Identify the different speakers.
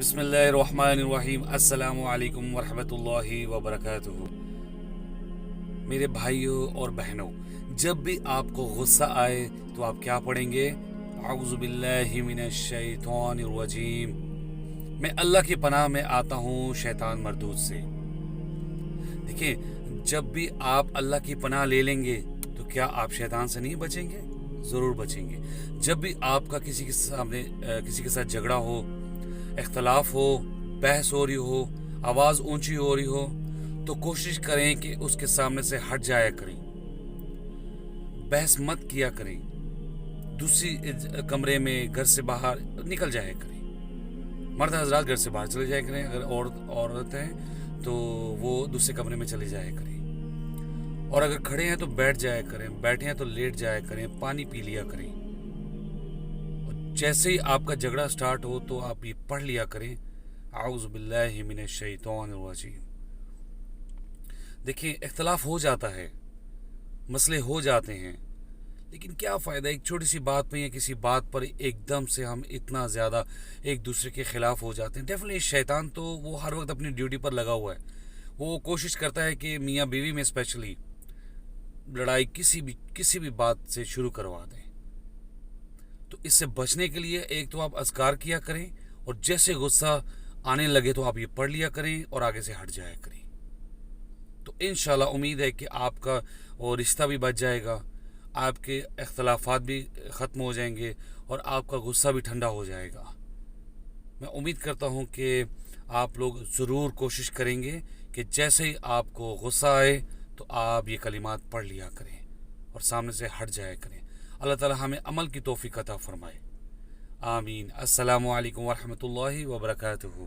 Speaker 1: बिस्मिल्लाहिर्रहमानिर्रहीम। अस्सलामु अलैकुम वरहमतुल्लाहि वबरकातुहू। मेरे भाइयों और बहनों, जब भी आपको गुस्सा आए तो आप क्या पढ़ेंगे? औज़ु बिल्लाहि मिनश शैतानिर रजीम। मैं अल्लाह की पनाह में आता हूँ शैतान मरदूद से। देखिए, जब भी आप अल्लाह की पनाह ले लेंगे तो क्या आप शैतान से नहीं बचेंगे? ज़रूर बचेंगे। जब भी आपका किसी के सामने किसी के साथ झगड़ा हो, इख्तलाफ हो, बहस हो रही हो, आवाज़ ऊंची हो रही हो, तो कोशिश करें कि उसके सामने से हट जाया करें, बहस मत किया करें, दूसरी कमरे में घर से बाहर निकल जाया करें। मर्द हजरात घर से बाहर चले जाया करें, अगर औरत है तो वो दूसरे कमरे में चले जाया करें। और अगर खड़े हैं तो बैठ जाया करें, बैठे हैं तो लेट जाया करें, पानी पी लिया करें। जैसे ही आपका झगड़ा स्टार्ट हो तो आप ये पढ़ लिया करें, औज़ु बिल्लाहि मिनश शैतानिर रजीम। देखिए, इख्तलाफ हो जाता है, मसले हो जाते हैं, लेकिन क्या फ़ायदा एक छोटी सी बात पर या किसी बात पर एकदम से हम इतना ज़्यादा एक दूसरे के ख़िलाफ़ हो जाते हैं। डेफिनेटली शैतान तो वो हर वक्त अपनी ड्यूटी पर लगा हुआ है। वो कोशिश करता है कि मियाँ बीवी में स्पेशली लड़ाई किसी भी बात से शुरू करवा दें। तो इससे बचने के लिए एक तो आप अज़कार किया करें, और जैसे गुस्सा आने लगे तो आप ये पढ़ लिया करें और आगे से हट जाया करें। तो इंशाल्लाह उम्मीद है कि आपका वो रिश्ता भी बच जाएगा, आपके इख्तलाफात भी ख़त्म हो जाएंगे और आपका गुस्सा भी ठंडा हो जाएगा। मैं उम्मीद करता हूँ कि आप लोग ज़रूर कोशिश करेंगे कि जैसे ही आपको गुस्सा आए तो आप ये कलिमात पढ़ लिया करें और सामने से हट जाया करें। अल्लाह ताला हमें अमल की तौफीक अता फरमाए। आमीन। अस्सलामु अलैकुम वरहमतुल्लाहि वबरकातुहू।